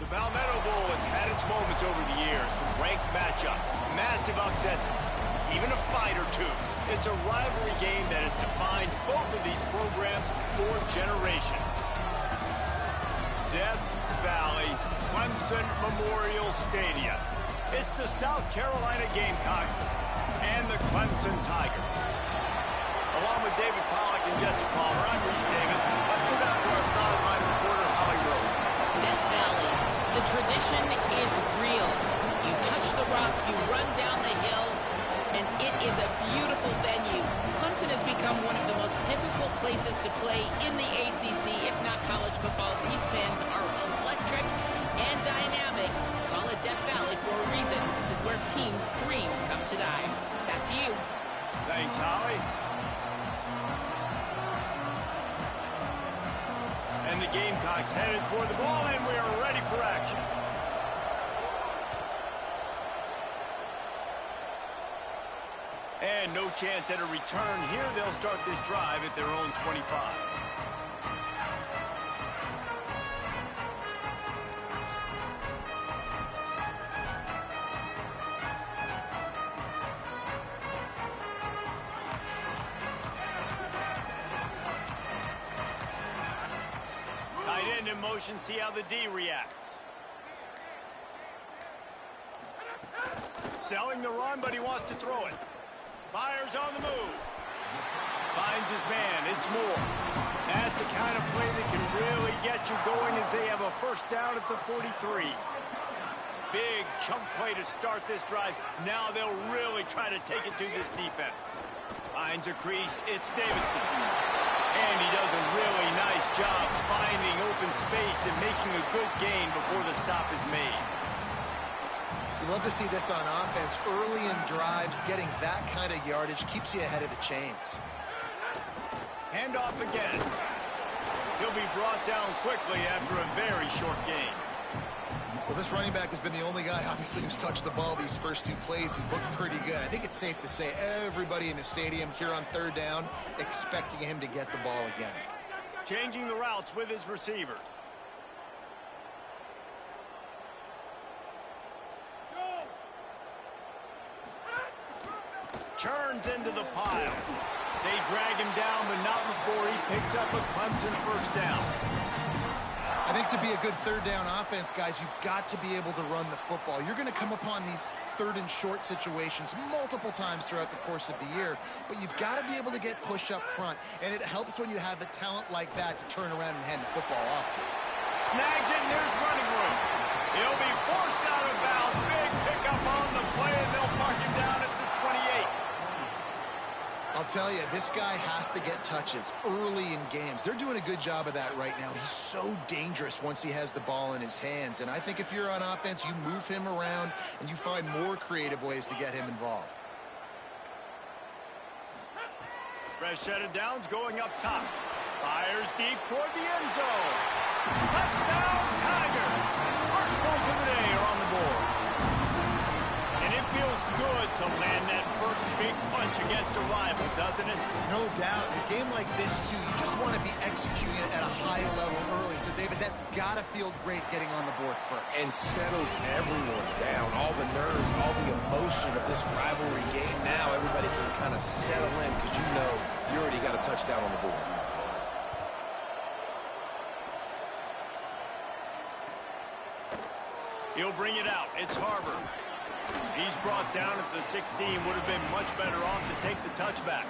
The Palmetto Bowl has had its moments over the years, from ranked matchups, massive upsets, even a fight or two. It's a rivalry game that has defined both of these programs for generations. Death Valley Clemson Memorial Stadium. It's the South Carolina Gamecocks and the Clemson Tigers. Along with David Pollack and Jesse Palmer, I'm Reese Davis. Let's go down to our sideline reporter, Holly Rowe. Death Valley. The tradition is real. You touch the rock, you run down the hill, and it is a beautiful venue. Clemson has become one of the most difficult places to play in the ACC, if not college football. These fans are electric and dynamic. Call it Death Valley for a reason. This is where teams' dreams come to die. Back to you. Thanks, Holly. And the Gamecocks headed toward the ball, and we are ready for action. And no chance at a return here. They'll start this drive at their own 25. Tight end in motion, see how the D reacts. Selling the run, but he wants to throw it. Fires on the move. Finds his man. It's Moore. That's the kind of play that can really get you going as they have a first down at the 43. Big chunk play to start this drive. Now they'll really try to take it to this defense. Finds a crease. It's Davidson. And he does a really nice job finding open space and making a good gain before the stop is made. You love to see this on offense. Early in drives, getting that kind of yardage keeps you ahead of the chains. Handoff again. He'll be brought down quickly after a very short gain. Well, this running back has been the only guy, obviously, who's touched the ball these first two plays. He's looked pretty good. I think it's safe to say everybody in the stadium here on third down expecting him to get the ball again. Changing the routes with his receivers. Churns into the pile. They drag him down, but not before he picks up a Clemson first down. I think to be a good third down offense, guys, you've got to be able to run the football. You're going to come upon these third and short situations multiple times throughout the course of the year, but you've got to be able to get push up front, and it helps when you have a talent like that to turn around and hand the football off to. Snags it, and there's running room. He'll be forced out of bounds. Big pickup on the play, and they'll mark him down at the 28. I'll tell you, this guy has to get touches early in games. They're doing a good job of that right now. He's so dangerous once he has the ball in his hands. And I think if you're on offense, you move him around and you find more creative ways to get him involved. Fresh set of downs going up top. Fires deep toward the end zone. Touchdown, Tigers! First points of the day are on the board. And it feels good to land that first big punch against a rival, doesn't it? No doubt. In a game like this, too, you just want to be executing it at a high level early. So, David, that's got to feel great getting on the board first. And settles everyone down. All the nerves, all the emotion of this rivalry game. Now everybody can kind of settle in because you know you already got a touchdown on the board. He'll bring it out. It's Harbor. He's brought down at the 16. Would have been much better off to take the touchback.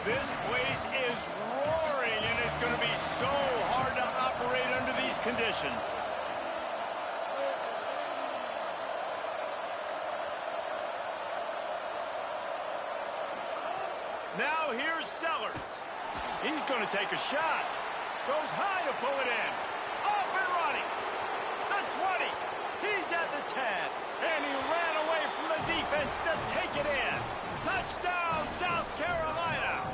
This place is roaring, and it's going to be so hard to operate under these conditions. Now here's Sellers. He's going to take a shot. Goes high to pull it in. Off and running. The 20. He's at the 10. And he ran away from the defense to take it in. Touchdown, South Carolina.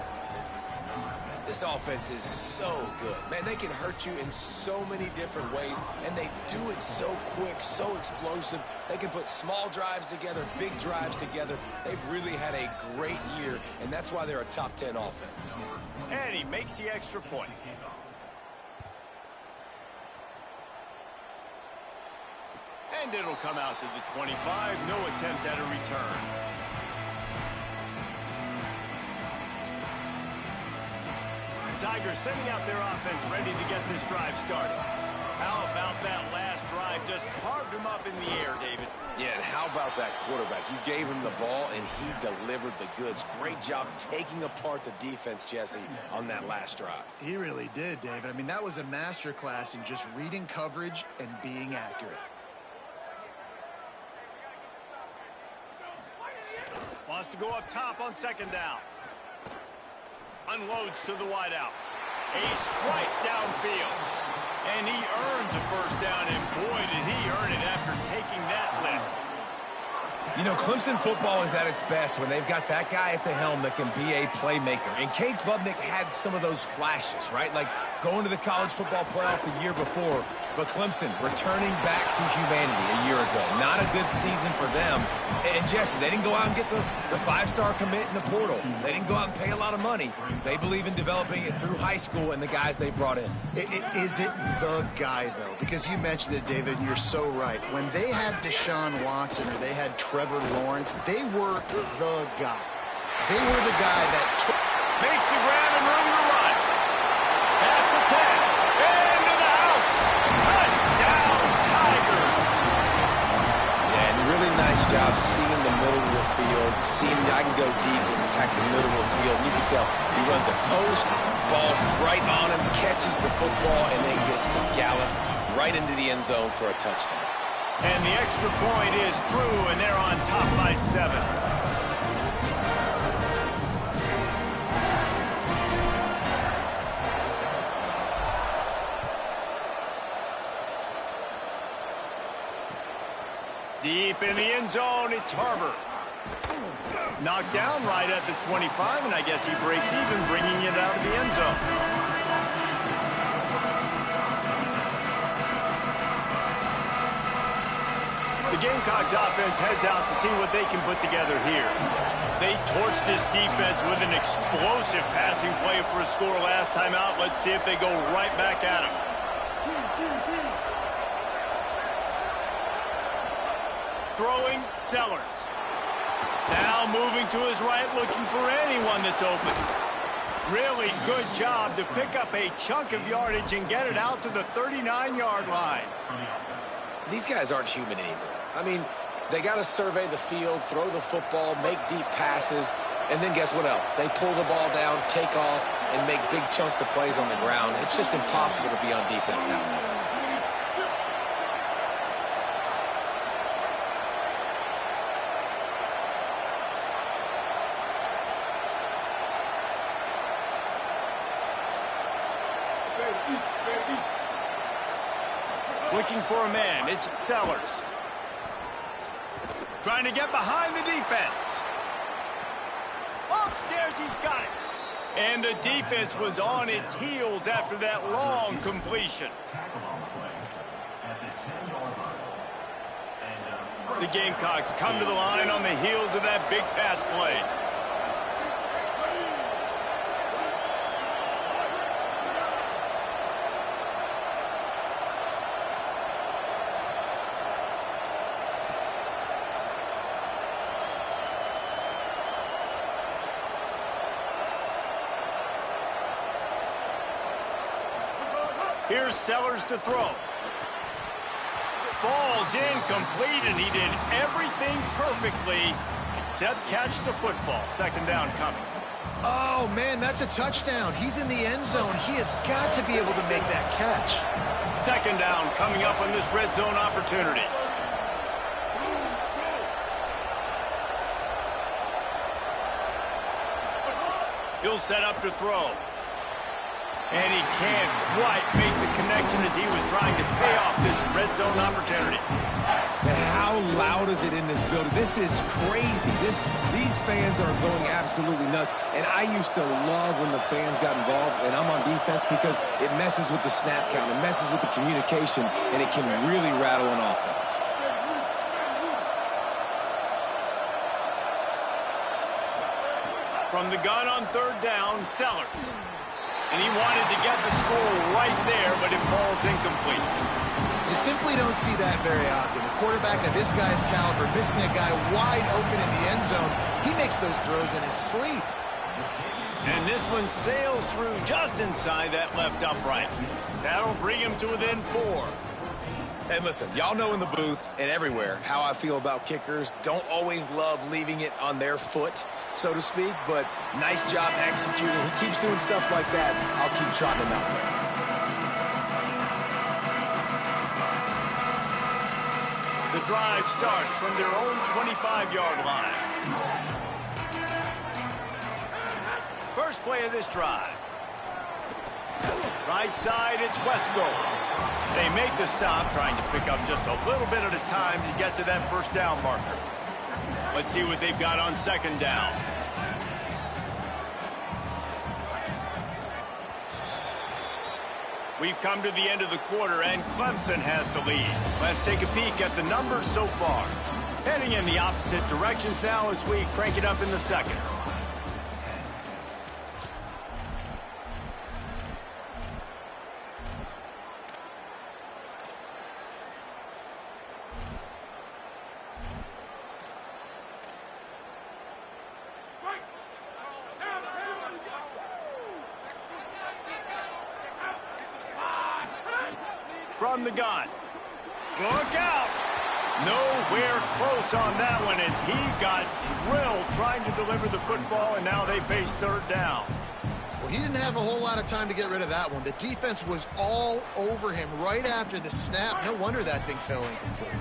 This offense is so good. Man, they can hurt you in so many different ways, and they do it so quick, so explosive. They can put small drives together, big drives together. They've really had a great year, and that's why they're a top 10 offense. And he makes the extra point. And it'll come out to the 25. No attempt at a return. Tigers sending out their offense ready to get this drive started. How about that last drive? Just carved him up in the air, David. Yeah, and how about that quarterback? You gave him the ball, and he delivered the goods. Great job taking apart the defense, Jesse, on that last drive. He really did, David. I mean, that was a masterclass in just reading coverage and being accurate. Wants to go up top on second down. Unloads to the wideout. A strike downfield. And he earns a first down, and boy, did he earn it after taking that lift. You know, Clemson football is at its best when they've got that guy at the helm that can be a playmaker. And Cade Klubnik had some of those flashes, right? Like going to the college football playoff the year before. But Clemson returning back to humanity a year ago. Not a good season for them. And Jesse, they didn't go out and get the five-star commit in the portal. They didn't go out and pay a lot of money. They believe in developing it through high school and the guys they brought in. Is it the guy, though? Because you mentioned it, David, and you're so right. When they had Deshaun Watson or they had Trevor Lawrence, they were the guy. They were the guy that took... Makes the grab and room to run. Past the 10. Into the house. Touchdown, Tigers. Yeah, and really nice job seeing the middle of the field, seeing I can go deep and attack the middle of the field. You can tell he runs a post, ball's right on him, catches the football, and then gets to gallop right into the end zone for a touchdown. And the extra point is true, and they're on top by 7. Deep in the end zone, it's Harbor. Knocked down right at the 25, and I guess he breaks even, bringing it out of the end zone. The Gamecocks offense heads out to see what they can put together here. They torched this defense with an explosive passing play for a score last time out. Let's see if they go right back at him. Throwing, Sellers. Now moving to his right, looking for anyone that's open. Really good job to pick up a chunk of yardage and get it out to the 39-yard line. These guys aren't human anymore. I mean, they got to survey the field, throw the football, make deep passes, and then guess what else? They pull the ball down, take off, and make big chunks of plays on the ground. It's just impossible to be on defense nowadays. Looking for a man, it's Sellers. Trying to get behind the defense. Upstairs, he's got it. And the defense was on its heels after that long completion. The Gamecocks come to the line on the heels of that big pass play. Here's Sellers to throw. Falls incomplete, and he did everything perfectly except catch the football. Second down coming. Oh, man, that's a touchdown. He's in the end zone. He has got to be able to make that catch. Second down coming up on this red zone opportunity. He'll set up to throw. And he can't quite make the connection as he was trying to pay off this red zone opportunity. And how loud is it in this building? This is crazy. These fans are going absolutely nuts. And I used to love when the fans got involved, and I'm on defense, because it messes with the snap count, it messes with the communication, and it can really rattle an offense. From the gun on third down, Sellers. And he wanted to get the score right there, but it falls incomplete. You simply don't see that very often. A quarterback of this guy's caliber missing a guy wide open in the end zone. He makes those throws in his sleep. And this one sails through just inside that left upright. That'll bring him to within 4. And listen, y'all know in the booth and everywhere how I feel about kickers. Don't always love leaving it on their foot, so to speak, but nice job executing. He keeps doing stuff like that. I'll keep trotting him out there. The drive starts from their own 25-yard line. First play of this drive. Right side, it's Wesco. They make the stop, trying to pick up just a little bit at a time to get to that first down marker. Let's see what they've got on second down. We've come to the end of the quarter, and Clemson has the lead. Let's take a peek at the numbers so far. Heading in the opposite directions now as we crank it up in the second. From the gun. Look out! Nowhere close on that one as he got drilled trying to deliver the football, and now they face third down. Well, he didn't have a whole lot of time to get rid of that one. The defense was all over him right after the snap. No wonder that thing fell incomplete.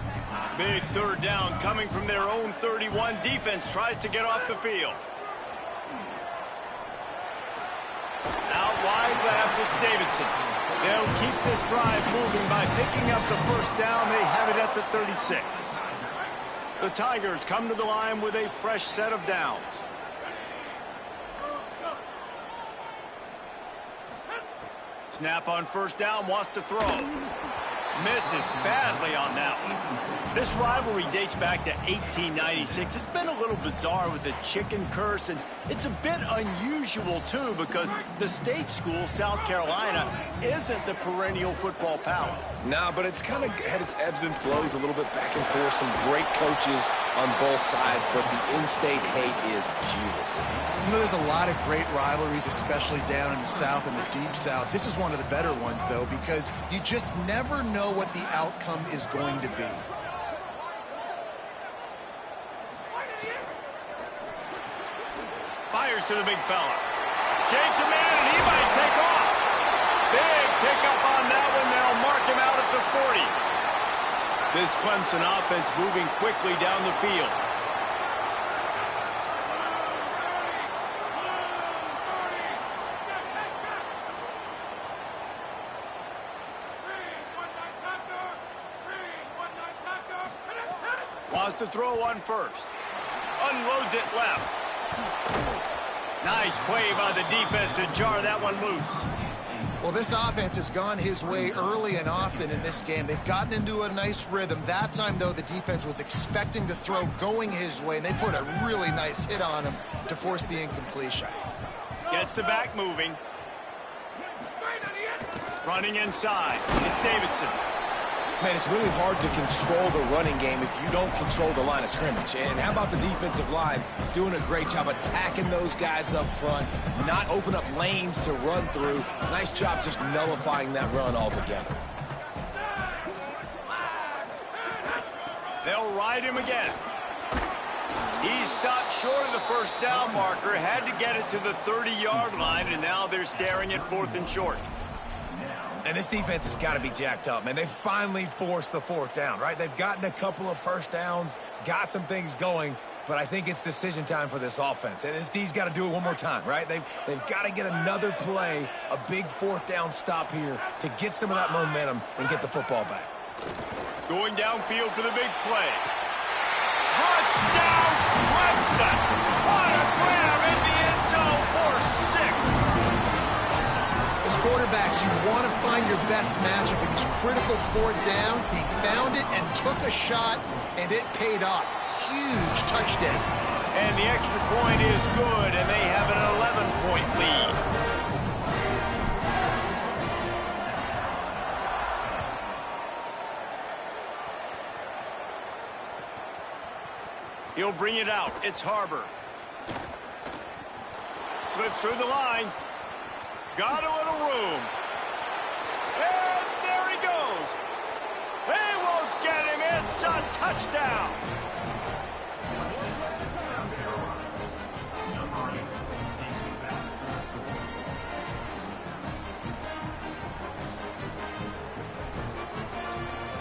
Big third down coming from their own 31. Defense tries to get off the field. Out wide left, it's Davidson. They'll keep this drive moving by picking up the first down. They have it at the 36. The Tigers come to the line with a fresh set of downs. Snap on first down, wants to throw. Misses badly on that one. This rivalry dates back to 1896. It's been a little bizarre with the chicken curse, and it's a bit unusual, too, because the state school, South Carolina, isn't the perennial football power. Nah, but it's kind of had its ebbs and flows a little bit back and forth. Some great coaches on both sides, but the in-state hate is beautiful. You know, there's a lot of great rivalries, especially down in the South and the Deep South. This is one of the better ones, though, because you just never know what the outcome is going to be. Fires to the big fella. Shakes a man, and he might take off. Big pickup on that one. They'll mark him out at the 40. This Clemson offense moving quickly down the field. Wants to throw on first. Unloads it left. Nice play by the defense to jar that one loose. Well, this offense has gone his way early and often in this game. They've gotten into a nice rhythm. That time, though, the defense was expecting to throw going his way, and they put a really nice hit on him to force the incompletion. Gets the back moving. Running inside. It's Davidson. Man, it's really hard to control the running game if you don't control the line of scrimmage. And how about the defensive line doing a great job attacking those guys up front, not open up lanes to run through. Nice job just nullifying that run altogether. They'll ride him again. He stopped short of the first down marker, had to get it to the 30-yard line, and now they're staring at 4th and short. And this defense has got to be jacked up, man. They finally forced the 4th down, right? They've gotten a couple of first downs, got some things going, but I think it's decision time for this offense. And this D's got to do it one more time, right? They've got to get another play, a big fourth down stop here to get some of that momentum and get the football back. Going downfield for the big play. Touchdown, Clemson! What a grab in the end zone for 6. As quarterbacks, you want to find your best matchup in these critical fourth downs. He found it and took a shot, and it paid off. Huge touchdown. And the extra point is good, and they have an 11-point lead. He'll bring it out. It's Harbor. Slips through the line. Got a little room. And there he goes. They won't get him. It's a touchdown.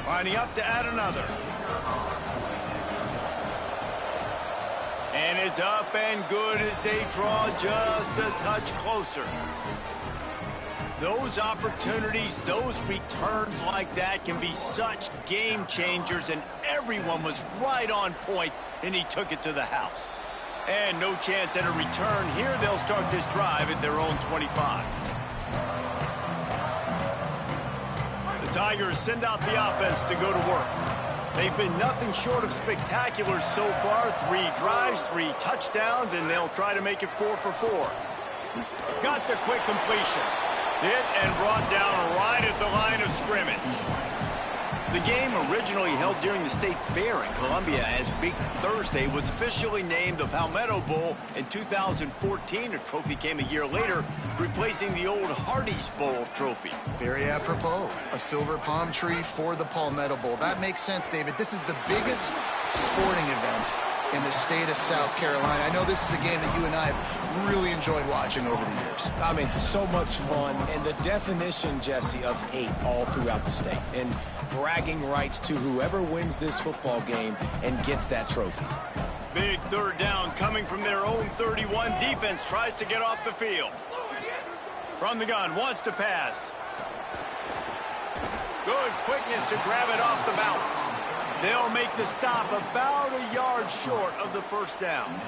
Lining up to add another. And it's up and good as they draw just a touch closer. Those opportunities, those returns like that can be such game changers, and everyone was right on point, and he took it to the house. And no chance at a return here. They'll start this drive at their own 25. The Tigers send out the offense to go to work. They've been nothing short of spectacular so far. 3 drives, 3 touchdowns, and they'll try to make it 4 for 4. Got the quick completion. Hit and brought down right at the line of scrimmage. The game, originally held during the State Fair in Columbia as Big Thursday, was officially named the Palmetto Bowl in 2014. A trophy came a year later, replacing the old Hardee's Bowl trophy. Very apropos. A silver palm tree for the Palmetto Bowl. That makes sense, David. This is the biggest sporting event in the state of South Carolina. I know this is a game that you and I have really enjoyed watching over the years. I mean, so much fun, and the definition, Jesse, of hate all throughout the state, and bragging rights to whoever wins this football game and gets that trophy. Big third down coming from their own 31. Defense tries to get off the field. From the gun, wants to pass. Good quickness to grab it off the bounce. They'll make the stop about a yard short of the first down.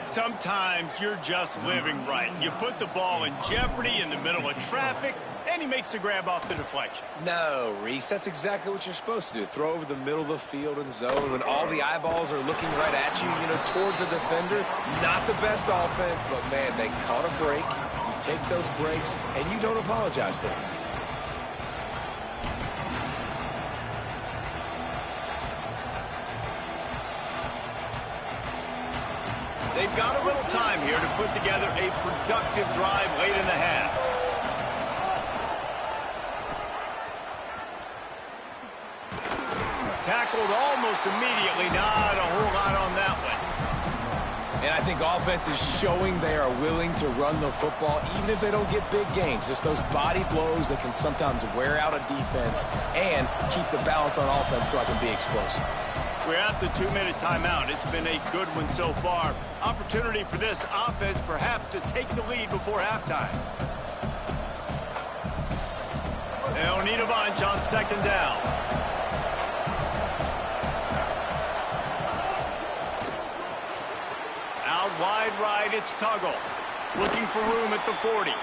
Sometimes you're just living right. You put the ball in jeopardy in the middle of traffic, and he makes the grab off the deflection. No, Reese, that's exactly what you're supposed to do. Throw over the middle of the field and zone when all the eyeballs are looking right at you, towards a defender. Not the best offense, but, man, they caught a break. You take those breaks, and you don't apologize for them. They've got a little time here to put together a productive drive late in the half. Tackled almost immediately. Not a whole lot on that one. And I think offense is showing they are willing to run the football, even if they don't get big gains. Just those body blows that can sometimes wear out a defense and keep the balance on offense so I can be explosive. We're at the 2-minute timeout. It's been a good one so far. Opportunity for this offense perhaps to take the lead before halftime. They'll need a bunch on second down. Out wide right, it's Tuggle. Looking for room at the 40.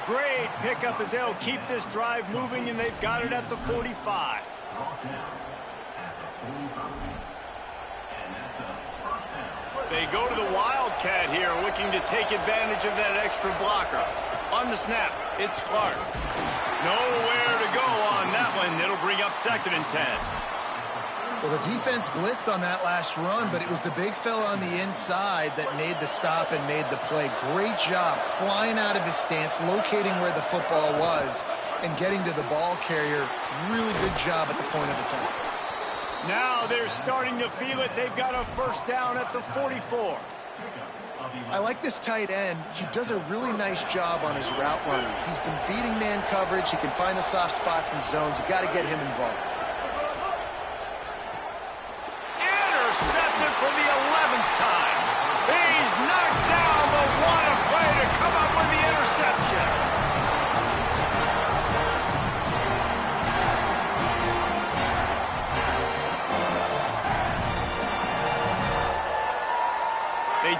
Great pickup as they'll keep this drive moving, and they've got it at the 45. They go to the Wildcat here, looking to take advantage of that extra blocker. On the snap, it's Clark. Nowhere to go on that one. It'll bring up 2nd and 10. Well, the defense blitzed on that last run, but it was the big fella on the inside that made the stop and made the play. Great job flying out of his stance, locating where the football was, and getting to the ball carrier. Really good job at the point of attack. Now they're starting to feel it. They've got a first down at the 44. I like this tight end. He does a really nice job on his route running. He's been beating man coverage. He can find the soft spots and zones. You got to get him involved. Intercepted for the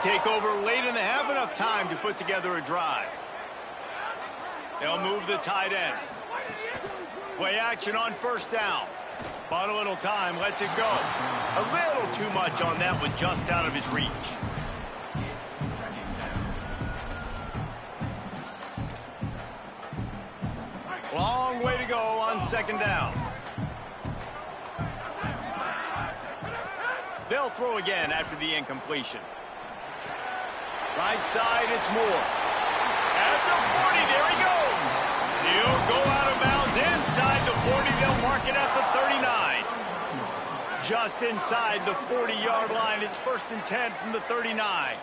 take over late in the half, enough time to put together a drive. They'll move the tight end. Play action on first down. Bought a little time, lets it go. A little too much on that one, just out of his reach. Long way to go on second down. They'll throw again after the incompletion. Right side, it's Moore. At the 40, there he goes. He'll go out of bounds inside the 40. They'll mark it at the 39. Just inside the 40-yard line. It's 1st and 10 from the 39.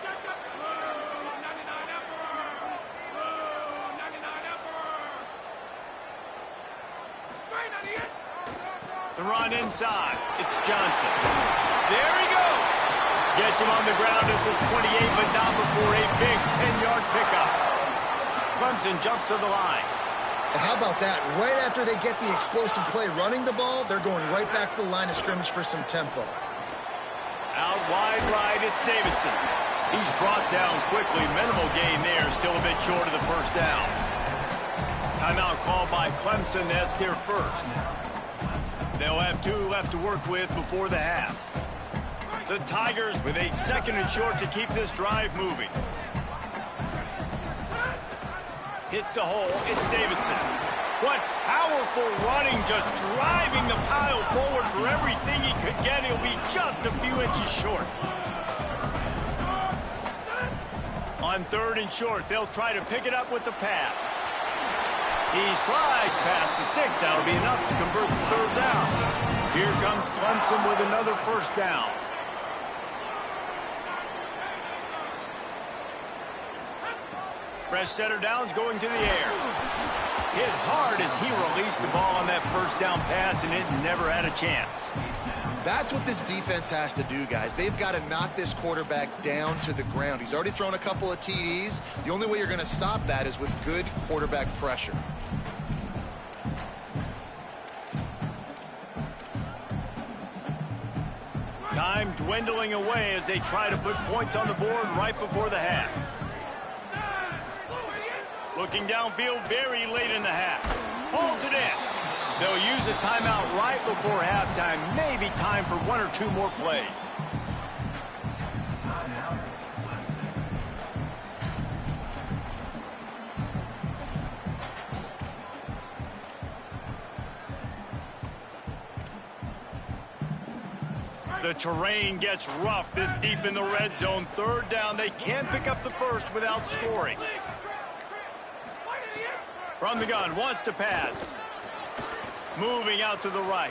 The run inside. It's Johnson. There he goes. Gets him on the ground at the 28, but not before a big 10-yard pickup. Clemson jumps to the line. And how about that? Right after they get the explosive play running the ball, they're going right back to the line of scrimmage for some tempo. Out wide right, it's Davidson. He's brought down quickly. Minimal gain there, still a bit short of the first down. Timeout called by Clemson. That's their first. They'll have 2 left to work with before the half. The Tigers with a 2nd and short to keep this drive moving. Hits the hole. It's Davidson. What powerful running, just driving the pile forward for everything he could get. He'll be just a few inches short. On 3rd and short, they'll try to pick it up with the pass. He slides past the sticks. That'll be enough to convert the 3rd down. Here comes Clemson with another first down. Fresh setter downs going to the air. Hit hard as he released the ball on that first down pass, and it never had a chance. That's what this defense has to do, guys. They've got to knock this quarterback down to the ground. He's already thrown a couple of TDs. The only way you're going to stop that is with good quarterback pressure. Time dwindling away as they try to put points on the board right before the half. Looking downfield very late in the half. Pulls it in. They'll use a timeout right before halftime. Maybe time for 1 or 2 more plays. The terrain gets rough this deep in the red zone. 3rd down. They can't pick up the first without scoring. From the gun, wants to pass. Moving out to the right.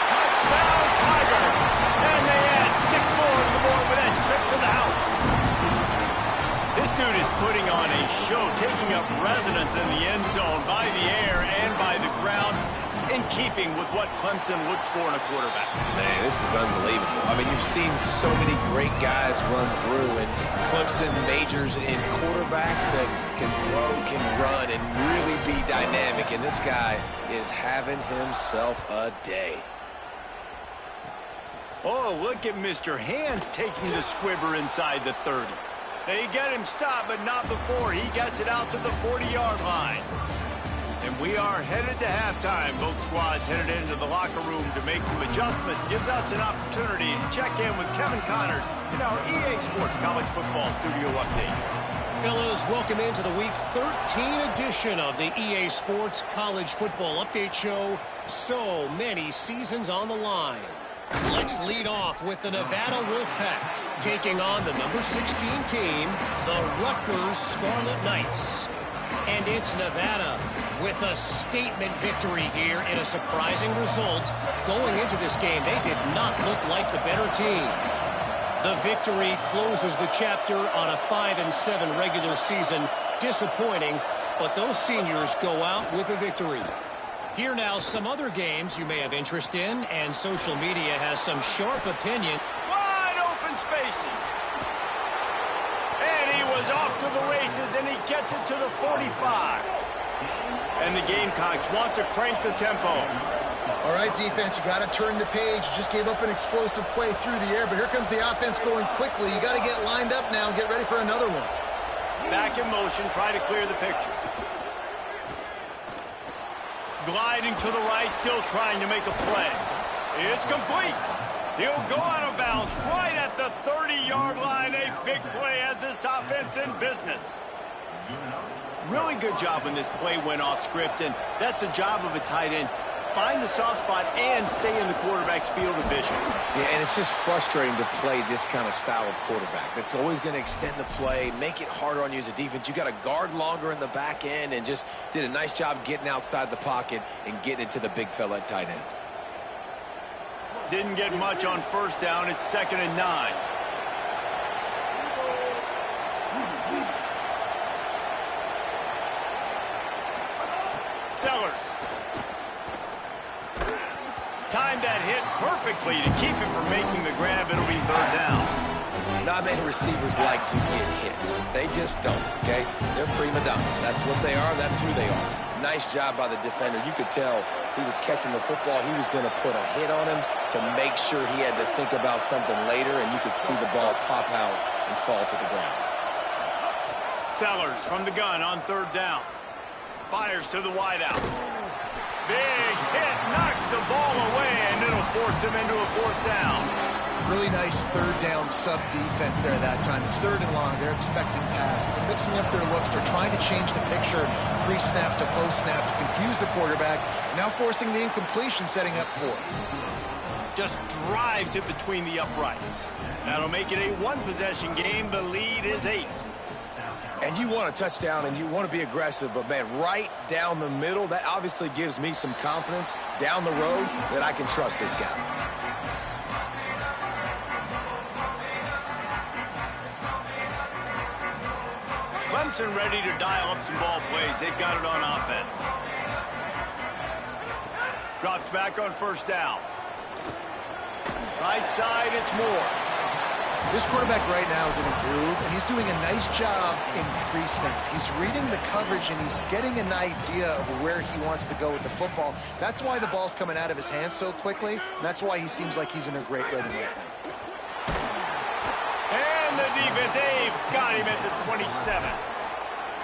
Touchdown, Tigers! And they add 6 more to the board with that trip to the house. This dude is putting on a show, taking up residence in the end zone by the air and by the ground, in keeping with what Clemson looks for in a quarterback. Man, this is unbelievable. I mean, you've seen so many great guys run through, and Clemson majors in quarterbacks that can throw, can run, and really be dynamic. And this guy is having himself a day. Oh, look at Mr. Hands taking the squibber inside the 30. They get him stopped, but not before he gets it out to the 40-yard line. And we are headed to halftime. Both squads headed into the locker room to make some adjustments. Gives us an opportunity to check in with Kevin Connors in our EA Sports College Football Studio Update. Fellows, welcome into the Week 13 edition of the EA Sports College Football Update Show. So many seasons on the line. Let's lead off with the Nevada Wolfpack, taking on the number 16 team, the Rutgers Scarlet Knights. And it's Nevada with a statement victory here in a surprising result. Going into this game, they did not look like the better team. The victory closes the chapter on a 5-7 regular season. Disappointing, but those seniors go out with a victory. Here now, some other games you may have interest in, and social media has some sharp opinion. Wide open spaces. And he was off to the races, and he gets it to the 45. And the Gamecocks want to crank the tempo. All right, defense, you got to turn the page. You just gave up an explosive play through the air, but here comes the offense going quickly. You got to get lined up now and get ready for another one. Back in motion, try to clear the picture. Gliding to the right, still trying to make a play. It's complete. He'll go out of bounds right at the 30-yard line. A big play as this offense in business. Really good job when this play went off script, and that's the job of a tight end. Find the soft spot and stay in the quarterback's field of vision. Yeah, and it's just frustrating to play this kind of style of quarterback. That's always going to extend the play, make it harder on you as a defense. You got to guard longer in the back end, and just did a nice job getting outside the pocket and getting it to the big fella at tight end. Didn't get much on first down. It's 2nd and 9. Sellers. Timed that hit perfectly to keep him from making the grab. It'll be 3rd down. Not many receivers like to get hit. They just don't, okay? They're prima donnas. That's what they are. That's who they are. Nice job by the defender. You could tell he was catching the football. He was going to put a hit on him to make sure he had to think about something later, and you could see the ball pop out and fall to the ground. Sellers from the gun on 3rd down. Fires to the wideout. Big hit, knocks the ball away, and it'll force him into a 4th down. Really nice 3rd down sub-defense there that time. It's 3rd and long. They're expecting pass. They're mixing up their looks. They're trying to change the picture pre-snap to post-snap to confuse the quarterback. Now forcing the incompletion, setting up 4th. Just drives it between the uprights. That'll make it a one-possession game. The lead is 8. And you want a touchdown and you want to be aggressive, but, man, right down the middle, that obviously gives me some confidence down the road that I can trust this guy. Clemson ready to dial up some ball plays. They've got it on offense. Drops back on 1st down. Right side, it's Moore. This quarterback right now is in a groove, and he's doing a nice job in pre-snap. He's reading the coverage, and he's getting an idea of where he wants to go with the football. That's why the ball's coming out of his hands so quickly, and that's why he seems like he's in a great rhythm right now. And the defense, they've got him at the 27.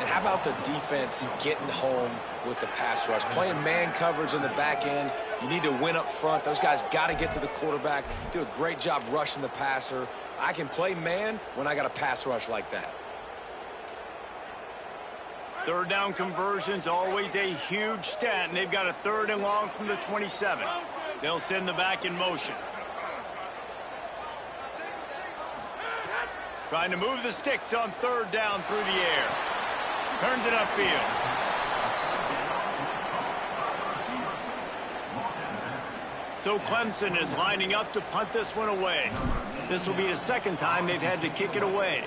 And how about the defense getting home with the pass rush? Playing man coverage in the back end. You need to win up front. Those guys got to get to the quarterback. Do a great job rushing the passer. I can play man when I got a pass rush like that. 3rd down conversion's always a huge stat, and they've got a 3rd and long from the 27. They'll send the back in motion. Trying to move the sticks on 3rd down through the air. Turns it upfield. So Clemson is lining up to punt this one away. This will be the 2nd time they've had to kick it away.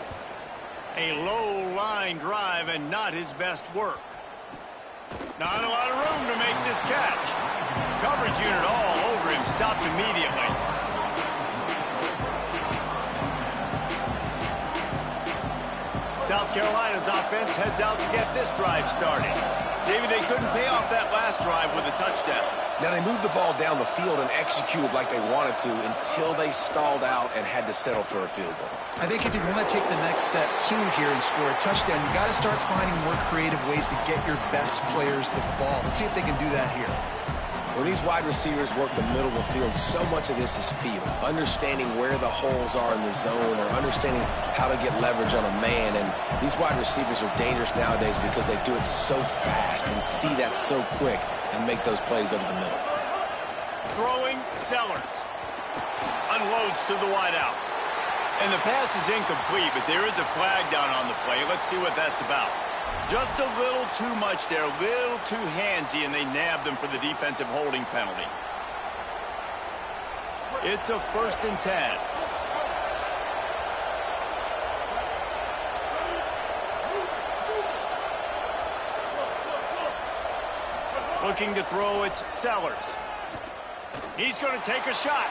A low line drive and not his best work. Not a lot of room to make this catch. Coverage unit all over him, stopped immediately. South Carolina's offense heads out to get this drive started. David, they couldn't pay off that last drive with a touchdown. Now, they moved the ball down the field and executed like they wanted to until they stalled out and had to settle for a field goal. I think if you want to take the next step, too, here and score a touchdown, you got to start finding more creative ways to get your best players the ball. Let's see if they can do that here. When these wide receivers work the middle of the field, so much of this is feel. Understanding where the holes are in the zone or understanding how to get leverage on a man. And these wide receivers are dangerous nowadays because they do it so fast and see that so quick and make those plays over the middle. Throwing, Sellers. Unloads to the wideout. And the pass is incomplete, but there is a flag down on the play. Let's see what that's about. Just a little too much there, a little too handsy, and they nabbed them for the defensive holding penalty. It's a 1st and 10. Looking to throw, it's Sellers. He's going to take a shot.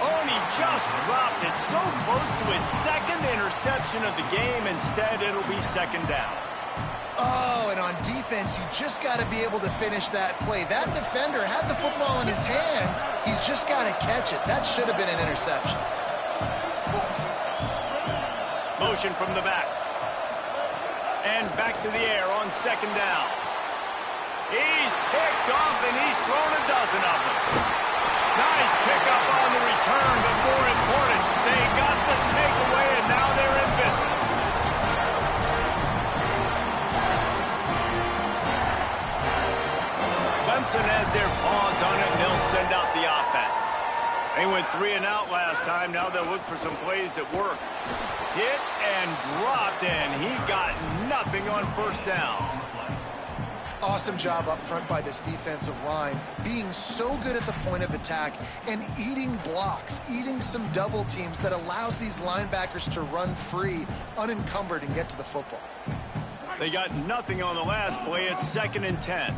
Oh, and he just dropped it so close to his 2nd interception of the game. Instead, it'll be 2nd down. Oh, and on defense, defense, you just got to be able to finish that play. That defender had the football in his hands. He's just got to catch it. That should have been an interception. Motion from the back. And back to the air on second down. He's picked off, and he's thrown a dozen of them. Nice pickup on the return, but more important, they got the takeaway, and now they're in business. Clemson has their paws on it, and they'll send out the offense. They went 3 and out last time. Now they'll look for some plays that work. Hit and dropped, and he got nothing on first down. Awesome job up front by this defensive line, being so good at the point of attack and eating blocks, eating some double teams that allows these linebackers to run free, unencumbered, and get to the football. They got nothing on the last play. It's 2nd and 10.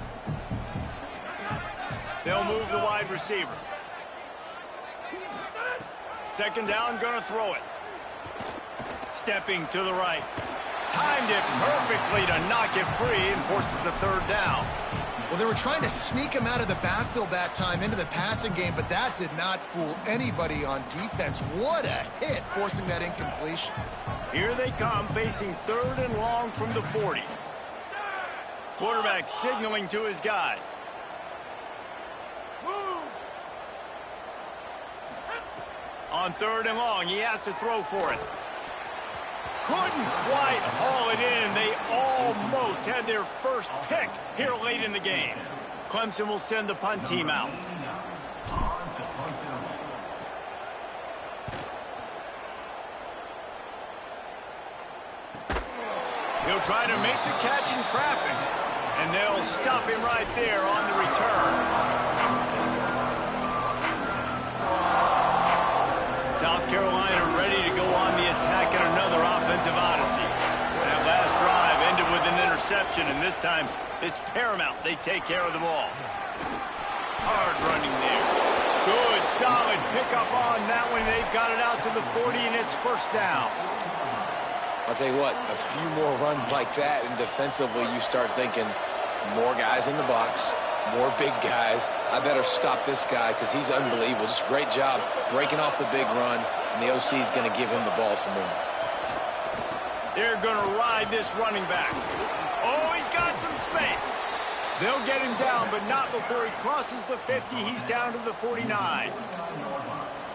They'll move the wide receiver. Second down, gonna throw it. Stepping to the right. Timed it perfectly to knock it free and forces the third down. Well, they were trying to sneak him out of the backfield that time into the passing game, but that did not fool anybody on defense. What a hit, forcing that incompletion. Here they come, facing 3rd and long from the 40. Quarterback signaling to his guys. On 3rd and long, he has to throw for it. Couldn't quite haul it in. They almost had their first pick here late in the game. Clemson will send the punt team out. He'll try to make the catch in traffic, and they'll stop him right there on the return. South Carolina ready to go on the attack in another offensive odyssey. That last drive ended with an interception, and this time it's paramount they take care of the ball. Hard running there. Good, solid pickup on that one. They've got it out to the 40, and it's first down. I'll tell you what, a few more runs like that, and defensively you start thinking more guys in the box, more big guys. I better stop this guy because he's unbelievable. Just a great job breaking off the big run, and the OC is going to give him the ball some more. They're going to ride this running back. Oh, he's got some space. They'll get him down, but not before he crosses the 50. He's down to the 49.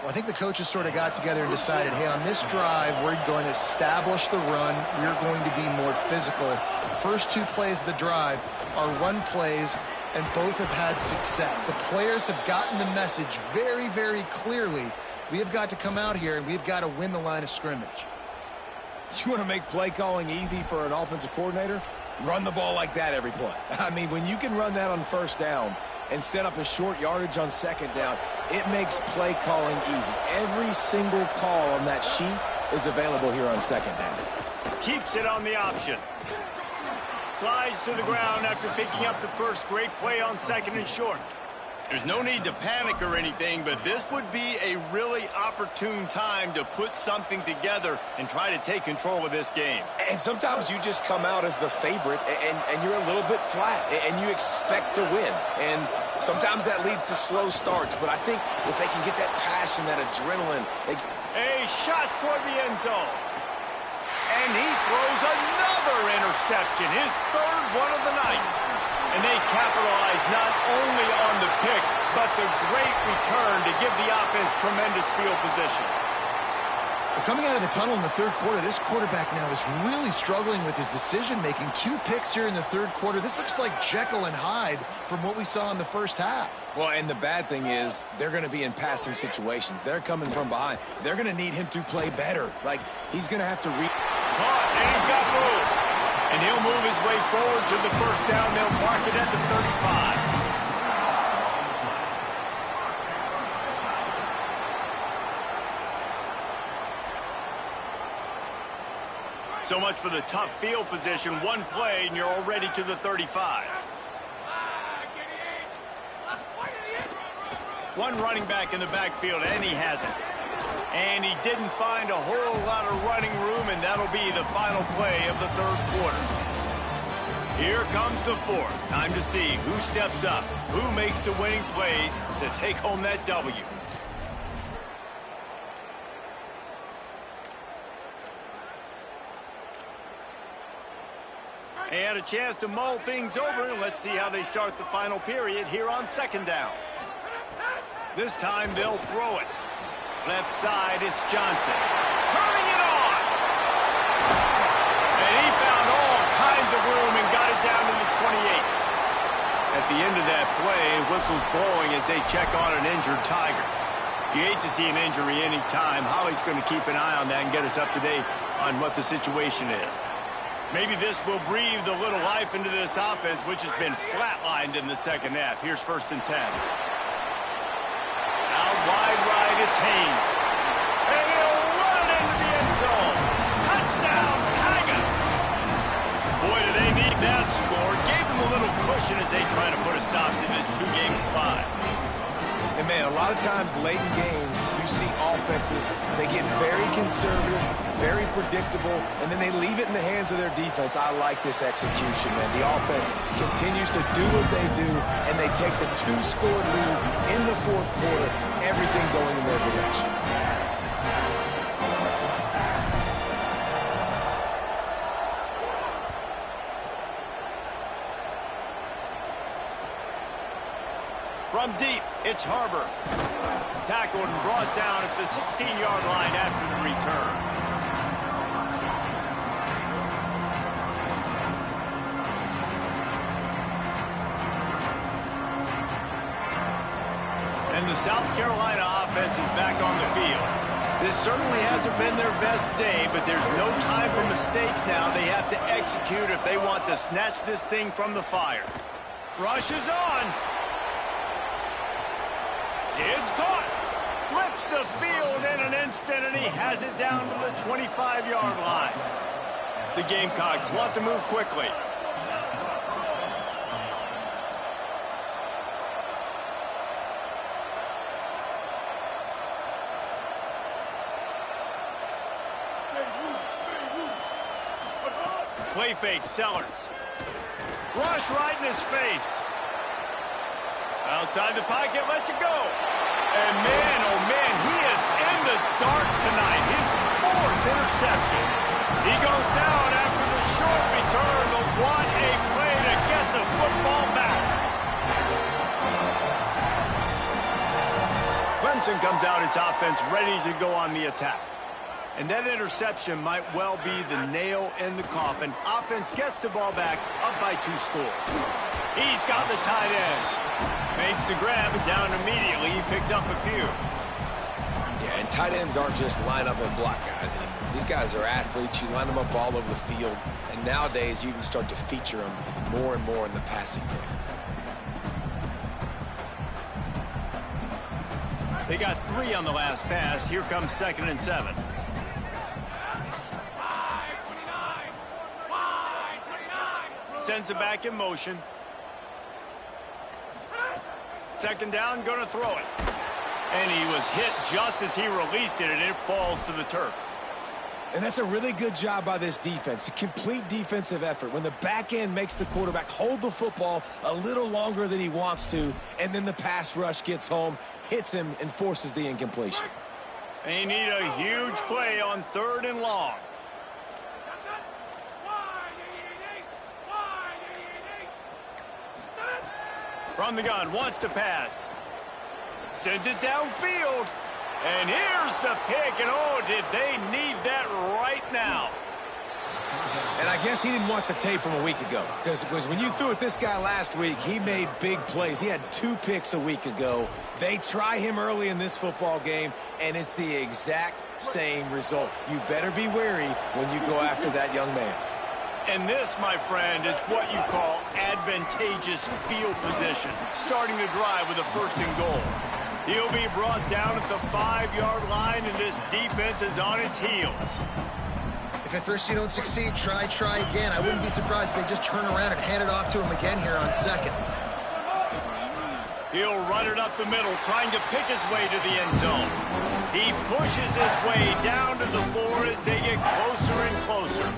Well, I think the coaches sort of got together and decided, hey, on this drive, we're going to establish the run. We're going to be more physical. First 2 plays of the drive are run plays, and both have had success. The players have gotten the message very, very clearly. We have got to come out here, and we've got to win the line of scrimmage. You want to make play calling easy for an offensive coordinator? Run the ball like that every play. I mean, when you can run that on first down and set up a short yardage on second down, it makes play calling easy. Every single call on that sheet is available here on second down. Keeps it on the option. Slides to the ground after picking up the first. Great play on 2nd and short. There's no need to panic or anything, but this would be a really opportune time to put something together and try to take control of this game. And sometimes you just come out as the favorite, and you're a little bit flat, and you expect to win. And sometimes that leads to slow starts, but I think if they can get that passion, that adrenaline. A shot toward the end zone. And he throws another interception, his 3rd one of the night. And they capitalize not only on the pick, but the great return to give the offense tremendous field position. Well, coming out of the tunnel in the 3rd quarter, this quarterback now is really struggling with his decision-making. 2 picks here in the 3rd quarter. This looks like Jekyll and Hyde from what we saw in the first half. Well, and the bad thing is they're going to be in passing situations. They're coming from behind. They're going to need him to play better. Like, he's going to have to Caught, and he's got room. And he'll move his way forward to the first down. They'll mark it at the 35. So much for the tough field position. One play, and you're already to the 35. One running back in the backfield, and he has it. And he didn't find a whole lot of running room, and that'll be the final play of the 3rd quarter. Here comes the fourth. Time to see who steps up, who makes the winning plays to take home that W. They had a chance to mull things over. Let's see how they start the final period here on second down. This time they'll throw it. Left side, it's Johnson. Turning it on! And he found all kinds of room and got it down to the 28. At the end of that play, whistle's blowing as they check on an injured Tiger. You hate to see an injury any time. Holly's going to keep an eye on that and get us up to date on what the situation is. Maybe this will breathe a little life into this offense, which has been flatlined in the second half. Here's 1st and 10. Out wide right, it's Haynes. And he'll run it into the end zone. Touchdown, Tigers! Boy, do they need that score. Gave them a little cushion as they try to put a stop to this two-game slide. And, man, a lot of times late in games, you see offenses, they get very conservative, very predictable, and then they leave it in the hands of their defense. I like this execution, man. The offense continues to do what they do, and they take the 2-score lead in the fourth quarter, everything going in their direction. From deep, it's Harbor. Tackled and brought down at the 16-yard line after the return. And the South Carolina offense is back on the field. This certainly hasn't been their best day, but there's no time for mistakes now. They have to execute if they want to snatch this thing from the fire. Rush is on. It's caught. Flips the field in an instant, and he has it down to the 25-yard line. The Gamecocks want to move quickly. Play fake, Sellers. Rush right in his face. Outside the pocket, lets it go. And man, oh man, he is in the dark tonight. His 4th interception. He goes down after the short return, but what a play to get the football back. Clemson comes out its offense ready to go on the attack. And that interception might well be the nail in the coffin. Offense gets the ball back, up by 2 scores. He's got the tight end. Makes the grab, and down immediately. He picks up a few. Yeah, and tight ends aren't just line up and block guys anymore. These guys are athletes. You line them up all over the field. And nowadays, you can start to feature them more and more in the passing game. They got 3 on the last pass. Here comes 2nd and 7. Sends it back in motion. 2nd down, going to throw it. And he was hit just as he released it, and it falls to the turf. And that's a really good job by this defense, a complete defensive effort. When the back end makes the quarterback hold the football a little longer than he wants to, and then the pass rush gets home, hits him, and forces the incompletion. They need a huge play on 3rd and long. From the gun, wants to pass. Sends it downfield. And here's the pick, and oh, did they need that right now. And I guess he didn't watch the tape from a week ago, because when you threw at this guy last week, he made big plays. He had 2 picks a week ago. They try him early in this football game, and it's the exact same result. You better be wary when you go after that young man. And this, my friend, is what you call advantageous field position. Starting the drive with a 1st and goal. He'll be brought down at the 5-yard line, and this defense is on its heels. If at first you don't succeed, try again. I wouldn't be surprised if they just turn around and hand it off to him again here on 2nd. He'll run it up the middle, trying to pick his way to the end zone. He pushes his way down to the 4 as they get closer and closer.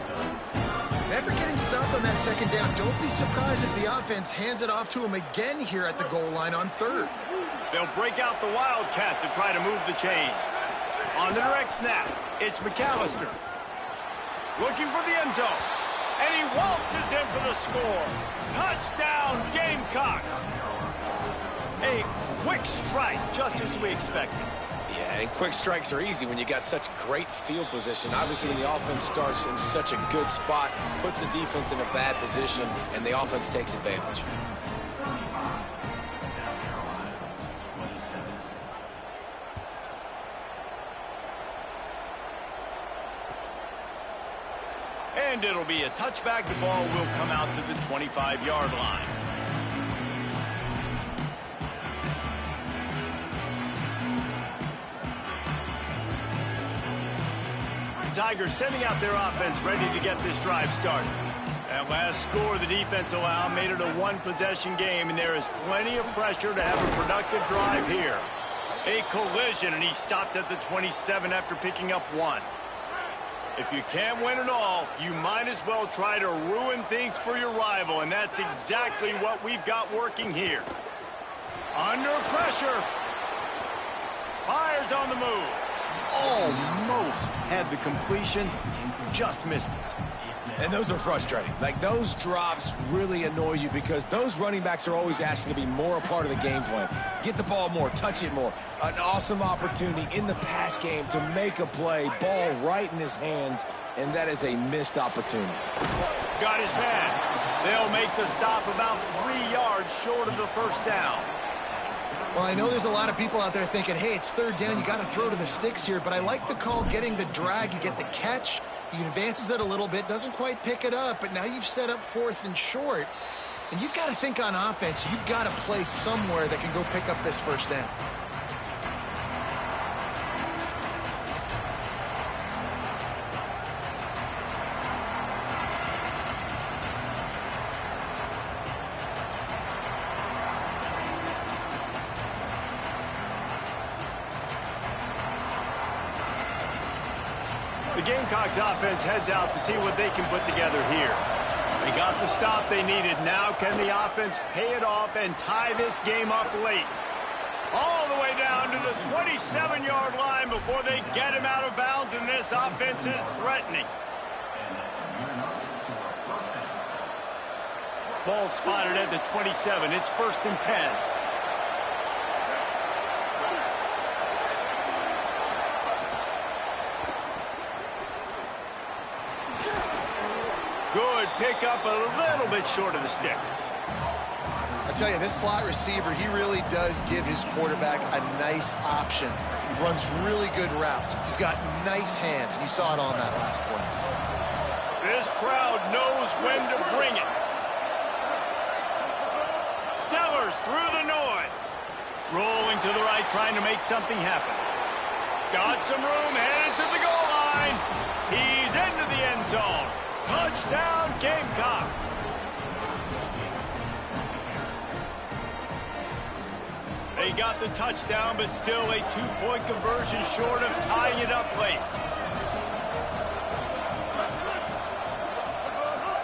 After getting stopped on that second down, don't be surprised if the offense hands it off to him again here at the goal line on third. They'll break out the Wildcat to try to move the chains. On the direct snap, it's McAllister. Looking for the end zone. And he waltzes in for the score. Touchdown, Gamecocks. A quick strike, just as we expected. Yeah, and quick strikes are easy when you got such great field position. Obviously, when the offense starts in such a good spot, puts the defense in a bad position, and the offense takes advantage. And it'll be a touchback. The ball will come out to the 25-yard line. Tigers sending out their offense ready to get this drive started. That last score the defense allowed made it a one-possession game, and there is plenty of pressure to have a productive drive here. A collision, and he stopped at the 27 after picking up one. If you can't win it all, you might as well try to ruin things for your rival, and that's exactly what we've got working here. Under pressure. Fires on the move. Almost had the completion, just missed it. And those are frustrating. Like, those drops really annoy you because those running backs are always asking to be more a part of the game plan. Get the ball more, touch it more. An awesome opportunity in the pass game to make a play, ball right in his hands, and that is a missed opportunity. Got his man. They'll make the stop about 3 yards short of the first down. Well, I know there's a lot of people out there thinking, hey, it's third down, you got to throw to the sticks here, but I like the call getting the drag. You get the catch, he advances it a little bit, doesn't quite pick it up, but now you've set up fourth and short, and you've got to think on offense, you've got to play somewhere that can go pick up this first down. The Gamecocks offense heads out to see what they can put together here. They got the stop they needed. Now can the offense pay it off and tie this game up late? All the way down to the 27-yard line before they get him out of bounds, and this offense is threatening. Ball spotted at the 27. It's 1st and 10. Good pick up a little bit short of the sticks. I tell you, this slot receiver, he really does give his quarterback a nice option. He runs really good routes. He's got nice hands, and you saw it on that last play. This crowd knows when to bring it. Sellers through the noise. Rolling to the right, trying to make something happen. Got some room, headed to the goal line. He's into the end zone. Touchdown, Gamecocks. They got the touchdown, but still a two-point conversion short of tying it up late.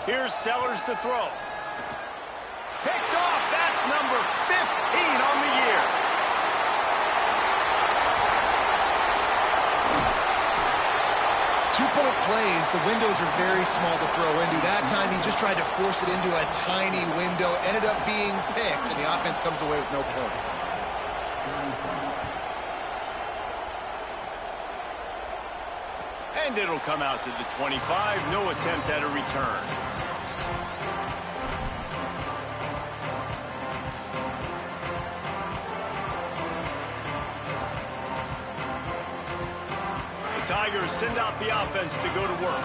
Here's Sellers to throw. Picked off. That's number 15 on the year. Two-point plays, the windows are very small to throw into. That time, he just tried to force it into a tiny window, ended up being picked, and the offense comes away with no points. And it'll come out to the 25. No attempt at a return. The Tigers send out the offense to go to work.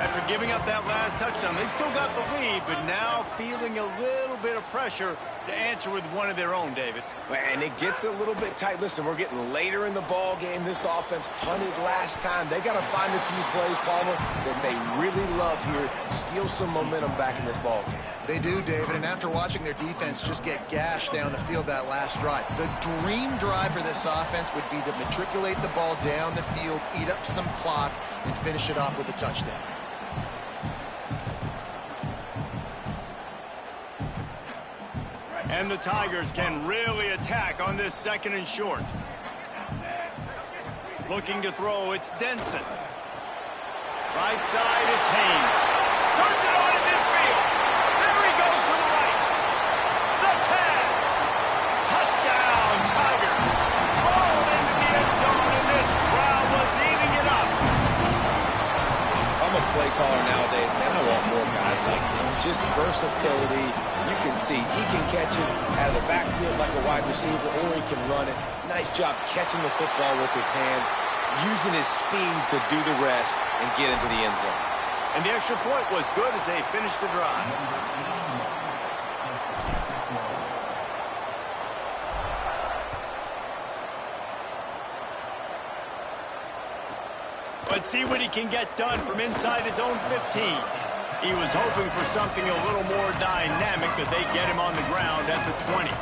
After giving up that last touchdown, they still got the lead, but now feeling a little bit of pressure to answer with one of their own, David. And it gets a little bit tight. Listen, we're getting later in the ball game. This offense punted last time. They got to find a few plays, Palmer, that they really love here. Steal some momentum back in this ball game. They do, David, and after watching their defense just get gashed down the field that last drive, the dream drive for this offense would be to matriculate the ball down the field, eat up some clock, and finish it off with a touchdown. And the Tigers can really attack on this 2nd and short. Looking to throw, it's Denson. Right side, it's Haynes. Turns it on in midfield. There he goes to the right. The tag. Touchdown, Tigers. Rolled into the end zone, and this crowd was eating it up. I'm a play caller nowadays, man. I want more guys like this. Just versatility. You can see he can catch it out of the backfield like a wide receiver, or he can run it. Nice job catching the football with his hands, using his speed to do the rest and get into the end zone. And the extra point was good as they finished the drive. Let's see what he can get done from inside his own 15. He was hoping for something a little more dynamic, that they get him on the ground at the 20.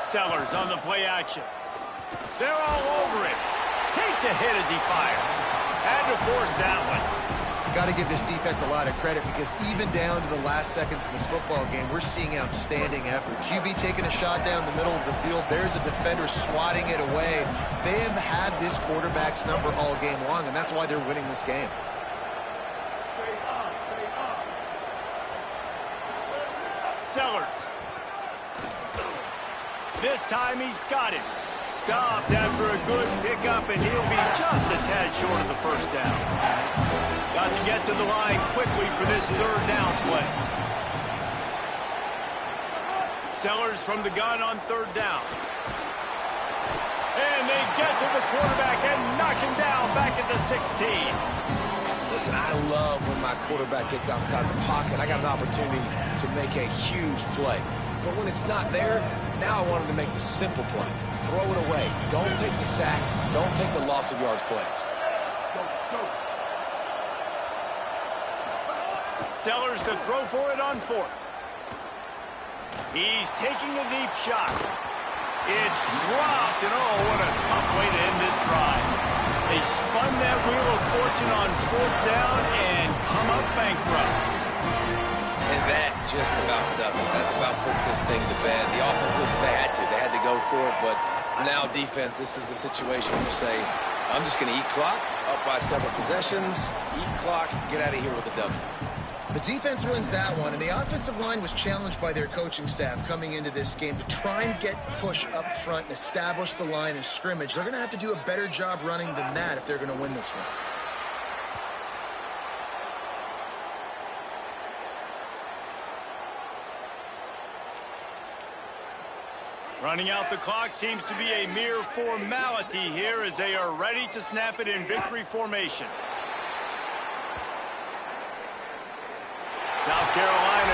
Sellers on the play action. They're all over him. Takes a hit as he fires. Had to force that one. Got to give this defense a lot of credit, because even down to the last seconds of this football game, we're seeing outstanding effort. QB taking a shot down the middle of the field. There's a defender swatting it away. They have had this quarterback's number all game long, and that's why they're winning this game. Sellers. This time he's got him. Stopped after a good pickup, and he'll be just a tad short of the 1st down. Got to get to the line quickly for this 3rd down play. Sellers from the gun on 3rd down. And they get to the quarterback and knock him down back at the 16. Listen, I love when my quarterback gets outside the pocket. I got an opportunity to make a huge play. But when it's not there, now I want him to make the simple play. Throw it away. Don't take the sack. Don't take the loss of yards plays. Sellers to throw for it on 4th. He's taking a deep shot. It's dropped, and oh, what a tough way to end this drive. They spun that wheel of fortune on 4th down and come up bankrupt. And that just about does it. That about puts this thing to bed. The offense, listen, they had to go for it, but now defense, this is the situation where you say, I'm just going to eat clock, up by several possessions, eat clock, get out of here with a W. The defense wins that one, and the offensive line was challenged by their coaching staff coming into this game to try and get push up front and establish the line of scrimmage. They're going to have to do a better job running than that if they're going to win this one. Running out the clock seems to be a mere formality here as they are ready to snap it in victory formation. South Carolina